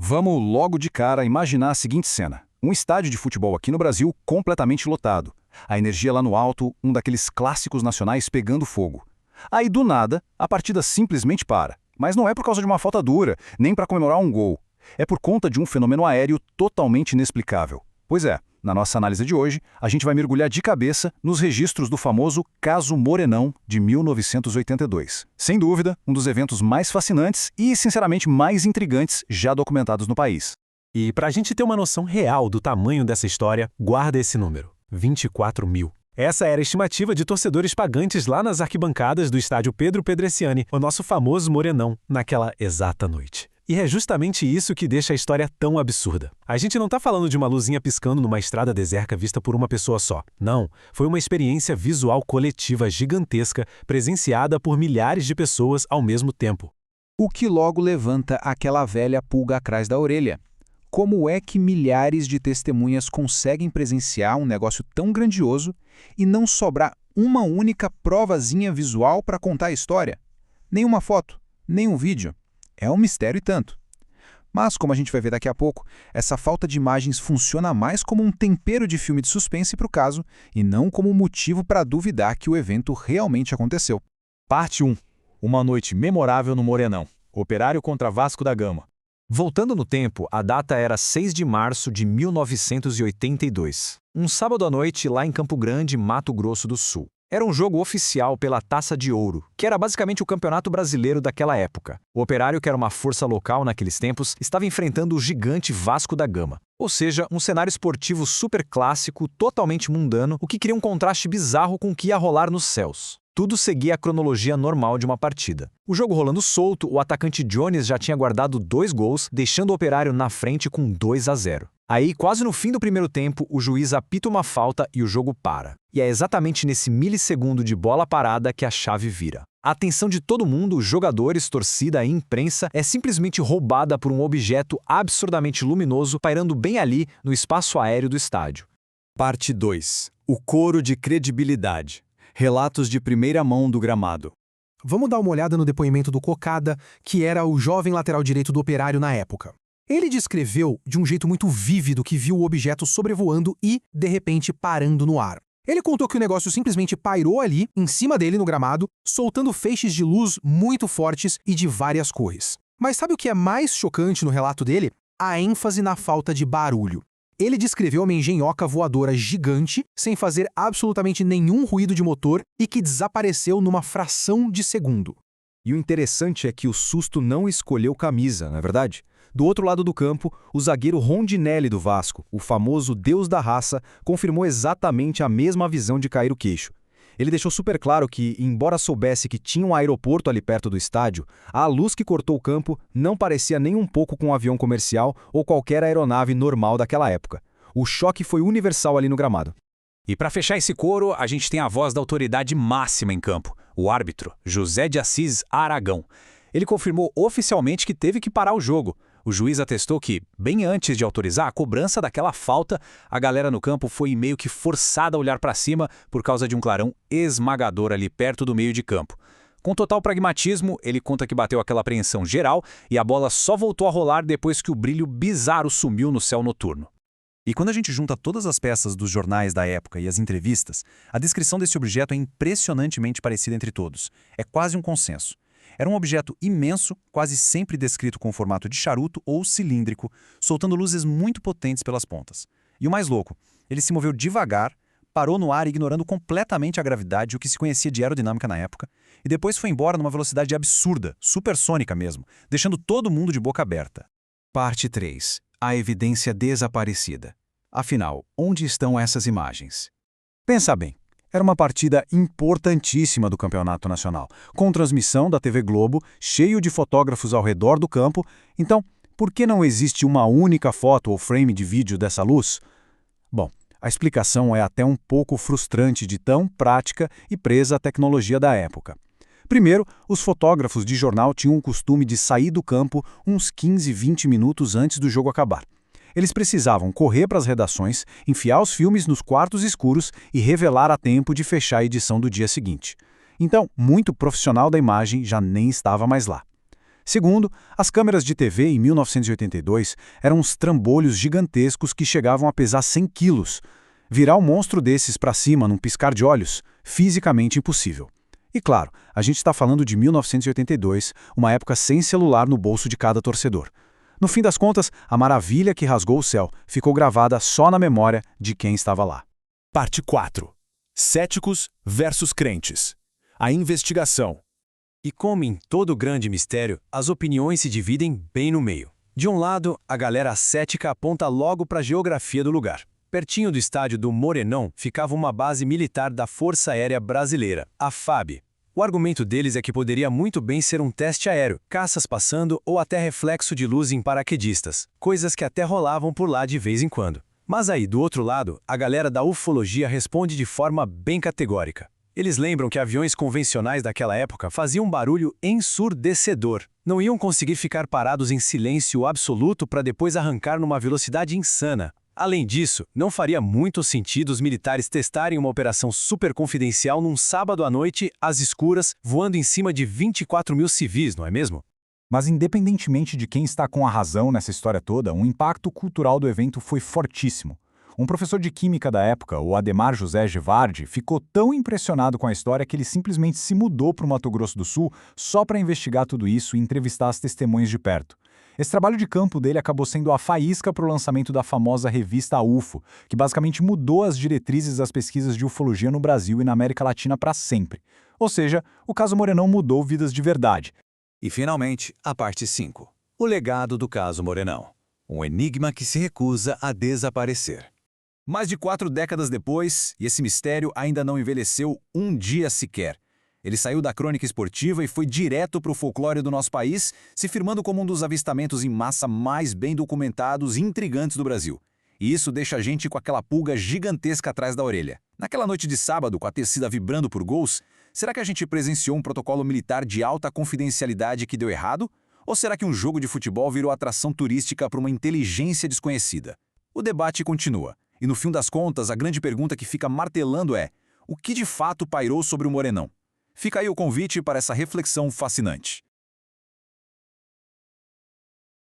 Vamos logo de cara imaginar a seguinte cena. Um estádio de futebol aqui no Brasil completamente lotado. A energia lá no alto, um daqueles clássicos nacionais pegando fogo. Aí, do nada, a partida simplesmente para. Mas não é por causa de uma falta dura, nem para comemorar um gol. É por conta de um fenômeno aéreo totalmente inexplicável. Pois é, na nossa análise de hoje, a gente vai mergulhar de cabeça nos registros do famoso Caso Morenão de 1982. Sem dúvida, um dos eventos mais fascinantes e, sinceramente, mais intrigantes já documentados no país. E para a gente ter uma noção real do tamanho dessa história, guarda esse número: 24 mil. Essa era a estimativa de torcedores pagantes lá nas arquibancadas do estádio Pedro Pedreciani, o nosso famoso Morenão, naquela exata noite. E é justamente isso que deixa a história tão absurda. A gente não está falando de uma luzinha piscando numa estrada deserta vista por uma pessoa só. Não, foi uma experiência visual coletiva gigantesca, presenciada por milhares de pessoas ao mesmo tempo. O que logo levanta aquela velha pulga atrás da orelha. Como é que milhares de testemunhas conseguem presenciar um negócio tão grandioso e não sobrar uma única provazinha visual para contar a história? Nenhuma foto, nenhum vídeo. É um mistério e tanto. Mas, como a gente vai ver daqui a pouco, essa falta de imagens funciona mais como um tempero de filme de suspense para o caso e não como motivo para duvidar que o evento realmente aconteceu. Parte 1. Uma noite memorável no Morenão. Operário contra Vasco da Gama. Voltando no tempo, a data era 6 de março de 1982. Um sábado à noite lá em Campo Grande, Mato Grosso do Sul. Era um jogo oficial pela Taça de Ouro, que era basicamente o campeonato brasileiro daquela época. O Operário, que era uma força local naqueles tempos, estava enfrentando o gigante Vasco da Gama. Ou seja, um cenário esportivo super clássico, totalmente mundano, o que cria um contraste bizarro com o que ia rolar nos céus. Tudo seguia a cronologia normal de uma partida. O jogo rolando solto, o atacante Jones já tinha guardado 2 gols, deixando o Operário na frente com 2-0. Aí, quase no fim do primeiro tempo, o juiz apita uma falta e o jogo para. E é exatamente nesse milissegundo de bola parada que a chave vira. A atenção de todo mundo, jogadores, torcida e imprensa, é simplesmente roubada por um objeto absurdamente luminoso pairando bem ali no espaço aéreo do estádio. Parte 2. O coro de credibilidade. Relatos de primeira mão do gramado. Vamos dar uma olhada no depoimento do Cocada, que era o jovem lateral direito do Operário na época. Ele descreveu de um jeito muito vívido que viu o objeto sobrevoando e, de repente, parando no ar. Ele contou que o negócio simplesmente pairou ali, em cima dele no gramado, soltando feixes de luz muito fortes e de várias cores. Mas sabe o que é mais chocante no relato dele? A ênfase na falta de barulho. Ele descreveu uma engenhoca voadora gigante, sem fazer absolutamente nenhum ruído de motor e que desapareceu numa fração de segundo. E o interessante é que o susto não escolheu camisa, não é verdade? Do outro lado do campo, o zagueiro Rondinelli do Vasco, o famoso deus da raça, confirmou exatamente a mesma visão de cair o queixo. Ele deixou super claro que, embora soubesse que tinha um aeroporto ali perto do estádio, a luz que cortou o campo não parecia nem um pouco com um avião comercial ou qualquer aeronave normal daquela época. O choque foi universal ali no gramado. E para fechar esse coro, a gente tem a voz da autoridade máxima em campo, o árbitro, José de Assis Aragão. Ele confirmou oficialmente que teve que parar o jogo. O juiz atestou que, bem antes de autorizar a cobrança daquela falta, a galera no campo foi meio que forçada a olhar para cima por causa de um clarão esmagador ali perto do meio de campo. Com total pragmatismo, ele conta que bateu aquela apreensão geral e a bola só voltou a rolar depois que o brilho bizarro sumiu no céu noturno. E quando a gente junta todas as peças dos jornais da época e as entrevistas, a descrição desse objeto é impressionantemente parecida entre todos. É quase um consenso. Era um objeto imenso, quase sempre descrito com formato de charuto ou cilíndrico, soltando luzes muito potentes pelas pontas. E o mais louco, ele se moveu devagar, parou no ar ignorando completamente a gravidade e o que se conhecia de aerodinâmica na época, e depois foi embora numa velocidade absurda, supersônica mesmo, deixando todo mundo de boca aberta. Parte 3. A evidência desaparecida. Afinal, onde estão essas imagens? Pensa bem. Era uma partida importantíssima do Campeonato Nacional, com transmissão da TV Globo, cheio de fotógrafos ao redor do campo. Então, por que não existe uma única foto ou frame de vídeo dessa luz? Bom, a explicação é até um pouco frustrante de tão prática e presa à tecnologia da época. Primeiro, os fotógrafos de jornal tinham o costume de sair do campo uns 15, 20 minutos antes do jogo acabar. Eles precisavam correr para as redações, enfiar os filmes nos quartos escuros e revelar a tempo de fechar a edição do dia seguinte. Então, muito profissional da imagem já nem estava mais lá. Segundo, as câmeras de TV em 1982 eram uns trambolhos gigantescos que chegavam a pesar 100 quilos. Virar um monstro desses para cima num piscar de olhos, fisicamente impossível. E claro, a gente está falando de 1982, uma época sem celular no bolso de cada torcedor. No fim das contas, a maravilha que rasgou o céu ficou gravada só na memória de quem estava lá. Parte 4. Céticos versus crentes. A investigação. E como em todo grande mistério, as opiniões se dividem bem no meio. De um lado, a galera cética aponta logo para a geografia do lugar. Pertinho do estádio do Morenão ficava uma base militar da Força Aérea Brasileira, a FAB. O argumento deles é que poderia muito bem ser um teste aéreo, caças passando ou até reflexo de luz em paraquedistas, coisas que até rolavam por lá de vez em quando. Mas aí, do outro lado, a galera da ufologia responde de forma bem categórica. Eles lembram que aviões convencionais daquela época faziam um barulho ensurdecedor. Não iam conseguir ficar parados em silêncio absoluto para depois arrancar numa velocidade insana. Além disso, não faria muito sentido os militares testarem uma operação super confidencial num sábado à noite, às escuras, voando em cima de 24 mil civis, não é mesmo? Mas independentemente de quem está com a razão nessa história toda, o impacto cultural do evento foi fortíssimo. Um professor de química da época, o Ademar José Gevardi, ficou tão impressionado com a história que ele simplesmente se mudou para o Mato Grosso do Sul só para investigar tudo isso e entrevistar as testemunhas de perto. Esse trabalho de campo dele acabou sendo a faísca para o lançamento da famosa revista UFO, que basicamente mudou as diretrizes das pesquisas de ufologia no Brasil e na América Latina para sempre. Ou seja, o caso Morenão mudou vidas de verdade. E finalmente, a parte 5. O legado do caso Morenão. Um enigma que se recusa a desaparecer. Mais de 4 décadas depois, e esse mistério ainda não envelheceu um dia sequer. Ele saiu da crônica esportiva e foi direto para o folclore do nosso país, se firmando como um dos avistamentos em massa mais bem documentados e intrigantes do Brasil. E isso deixa a gente com aquela pulga gigantesca atrás da orelha. Naquela noite de sábado, com a tecida vibrando por gols, será que a gente presenciou um protocolo militar de alta confidencialidade que deu errado? Ou será que um jogo de futebol virou atração turística para uma inteligência desconhecida? O debate continua. E no fim das contas, a grande pergunta que fica martelando é: o que de fato pairou sobre o Morenão? Fica aí o convite para essa reflexão fascinante.